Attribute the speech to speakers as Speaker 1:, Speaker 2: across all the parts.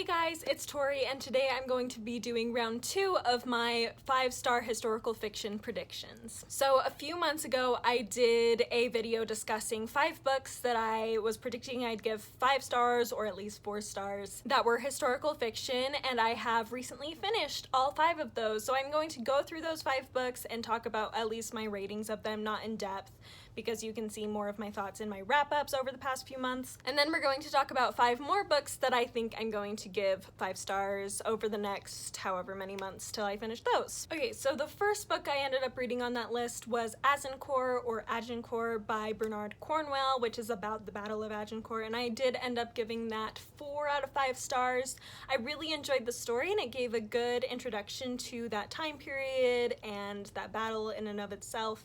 Speaker 1: Hey guys, it's Tori, and today I'm going to be doing round 2 of my 5-star historical fiction predictions. So a few months ago I did a video discussing 5 books that I was predicting I'd give 5 stars or at least 4 stars that were historical fiction, and I have recently finished all 5 of those. So I'm going to go through those 5 books and talk about at least my ratings of them, not in depth, because you can see more of my thoughts in my wrap-ups over the past few months. And then we're going to talk about 5 more books that I think I'm going to give 5 stars over the next however many months till I finish those. Okay, so the first book I ended up reading on that list was Azincourt by Bernard Cornwell, which is about the Battle of Azincourt, and I did end up giving that 4 out of 5 stars. I really enjoyed the story, and it gave a good introduction to that time period and that battle in and of itself.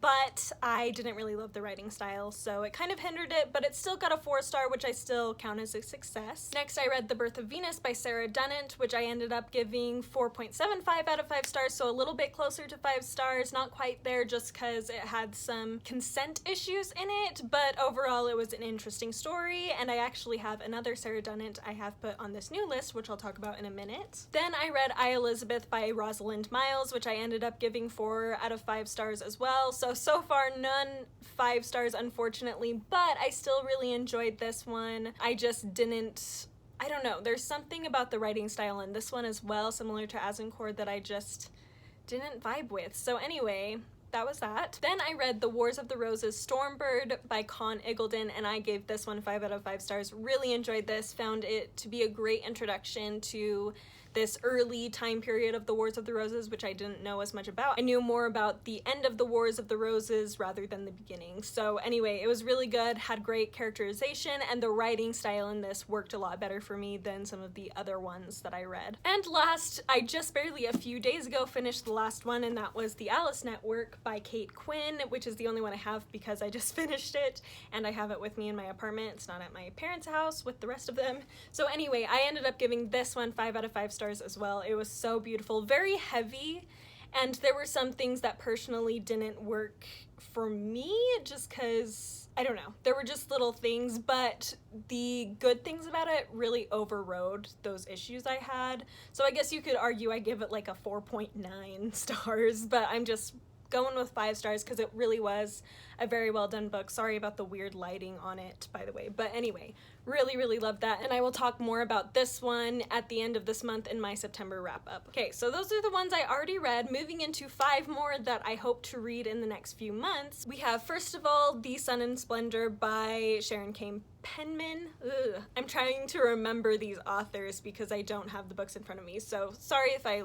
Speaker 1: But I didn't really love the writing style, so it kind of hindered it, but it still got a 4-star, which I still count as a success. Next, I read The Birth of Venus by Sarah Dunant, which I ended up giving 4.75 out of 5 stars, so a little bit closer to 5 stars, not quite there just because it had some consent issues in it, but overall it was an interesting story, and I actually have another Sarah Dunant I have put on this new list, which I'll talk about in a minute. Then I read I, Elizabeth by Rosalind Miles, which I ended up giving 4 out of 5 stars as well. So far none 5 stars, unfortunately, but I still really enjoyed this one. I don't know, there's something about the writing style in this one as well, similar to Azincourt, that I just didn't vibe with. So anyway, that was that. Then I read The Wars of the Roses Stormbird by Conn Iggulden, and I gave this one 5 out of 5 stars. Really enjoyed this, found it to be a great introduction to this early time period of the Wars of the Roses, which I didn't know as much about. I knew more about the end of the Wars of the Roses rather than the beginning. So anyway, it was really good, had great characterization, and the writing style in this worked a lot better for me than some of the other ones that I read. And last, I just barely a few days ago finished the last one, and that was The Alice Network by Kate Quinn, which is the only one I have because I just finished it, and I have it with me in my apartment. It's not at my parents' house with the rest of them. So anyway, I ended up giving this one 5 out of 5 stars as well. It was so beautiful, very heavy, and there were some things that personally didn't work for me just because, I don't know, there were just little things, but the good things about it really overrode those issues I had. So I guess you could argue I give it like a 4.9 stars, but I'm just going with 5 stars because it really was a very well done book. Sorry about the weird lighting on it, by the way, but anyway, really loved that, and I will talk more about this one at the end of this month in my September wrap-up. Okay, so those are the ones I already read. Moving into 5 more that I hope to read in the next few months. We have, first of all, The Sunne and Splendour by Sharon Penman. I'm trying to remember these authors because I don't have the books in front of me, so sorry if I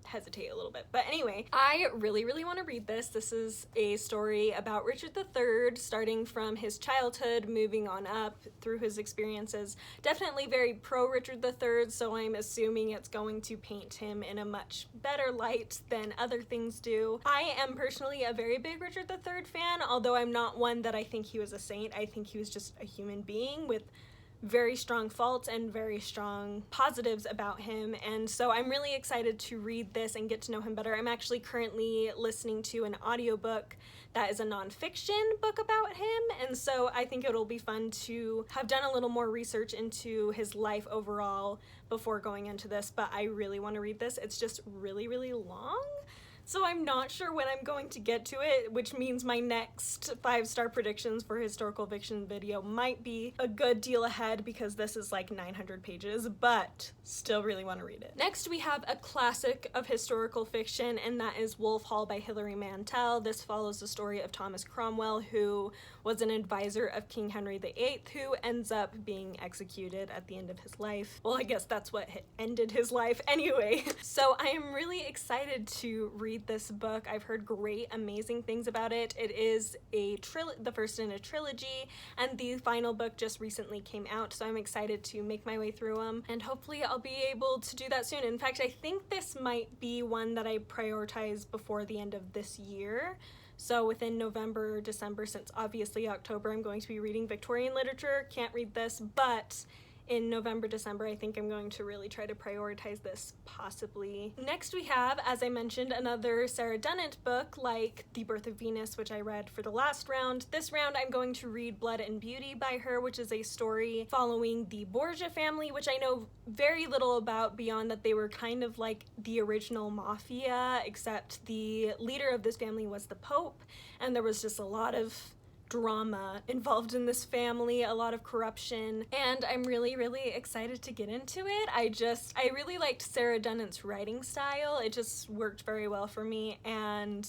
Speaker 1: hesitate a little bit. But anyway, I really want to read this. This is a story about Richard III, starting from his childhood, moving on up through his experiences. Definitely very pro Richard III, so I'm assuming it's going to paint him in a much better light than other things do. I am personally a very big Richard III fan, although I'm not one that I think he was a saint. I think he was just a human being with very strong faults and very strong positives about him, and so I'm really excited to read this and get to know him better. I'm actually currently listening to an audiobook that is a nonfiction book about him, and so I think it'll be fun to have done a little more research into his life overall before going into this, but I really want to read this. It's just really long, so I'm not sure when I'm going to get to it, which means my next 5-star predictions for historical fiction video might be a good deal ahead because this is like 900 pages, but still really want to read it. Next, we have a classic of historical fiction, and that is Wolf Hall by Hilary Mantel. This follows the story of Thomas Cromwell, who was an advisor of King Henry VIII, who ends up being executed at the end of his life. Well, I guess that's what ended his life anyway. So I am really excited to read this book. I've heard great, amazing things about it. It is the first in a trilogy, and the final book just recently came out, so I'm excited to make my way through them, and hopefully I'll be able to do that soon. In fact, I think this might be one that I prioritize before the end of this year. So within November or December, since obviously October I'm going to be reading Victorian literature, can't read this, but in November, December. I think I'm going to really try to prioritize this, possibly. Next we have, as I mentioned, another Sarah Dunant book, like The Birth of Venus, which I read for the last round. This round I'm going to read Blood and Beauty by her, which is a story following the Borgia family, which I know very little about beyond that they were kind of like the original mafia, except the leader of this family was the Pope, and there was just a lot of drama involved in this family, a lot of corruption, and I'm really excited to get into it. I really liked Sarah Dunant's writing style. It just worked very well for me, and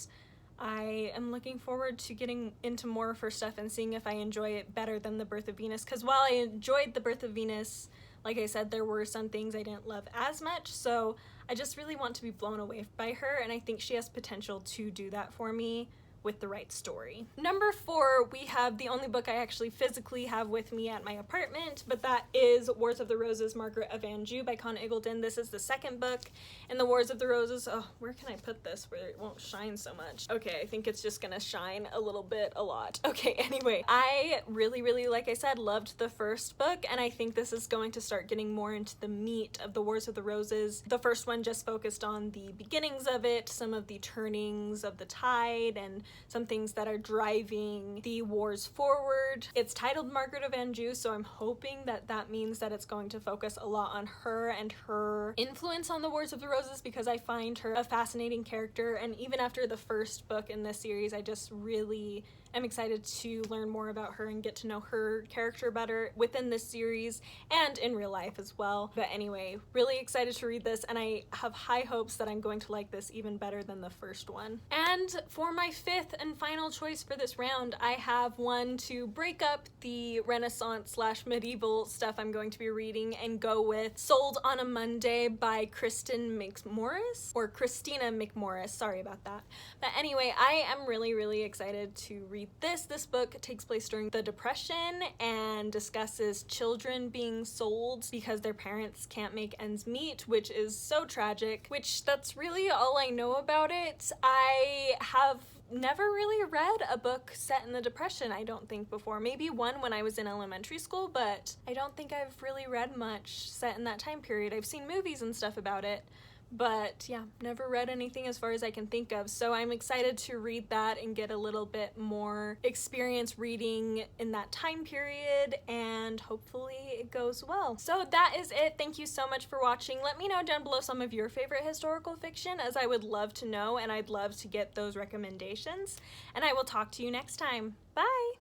Speaker 1: I am looking forward to getting into more of her stuff and seeing if I enjoy it better than The Birth of Venus, because while I enjoyed The Birth of Venus, like I said, there were some things I didn't love as much, so I just really want to be blown away by her, and I think she has potential to do that for me with the right story. Number 4, we have the only book I actually physically have with me at my apartment, but that is Wars of the Roses, Margaret of Anjou by Conn Iggulden. This is the second book in the Wars of the Roses. Oh, where can I put this where it won't shine so much? Okay, I think it's just gonna shine a little bit, a lot. Okay, anyway, I really, like I said, loved the first book, and I think this is going to start getting more into the meat of the Wars of the Roses. The first one just focused on the beginnings of it, some of the turnings of the tide, and some things that are driving the wars forward. It's titled Margaret of Anjou, so I'm hoping that that means that it's going to focus a lot on her and her influence on the Wars of the Roses, because I find her a fascinating character, and even after the first book in this series, I just really am excited to learn more about her and get to know her character better within this series and in real life as well. But anyway, really excited to read this, and I have high hopes that I'm going to like this even better than the first one. And for my 5th and final choice for this round, I have one to break up the Renaissance / medieval stuff I'm going to be reading and go with Sold on a Monday by Kristina McMorris, sorry about that. But anyway, I am really excited to read this. This book takes place during the Depression and discusses children being sold because their parents can't make ends meet, which is so tragic, which that's really all I know about it. I have never really read a book set in the Depression, I don't think, before. Maybe one when I was in elementary school, but I don't think I've really read much set in that time period. I've seen movies and stuff about it, but yeah, never read anything as far as I can think of. So I'm excited to read that and get a little bit more experience reading in that time period, and hopefully it goes well. So that is it. Thank you so much for watching. Let me know down below some of your favorite historical fiction, as I would love to know, and I'd love to get those recommendations. And I will talk to you next time. Bye!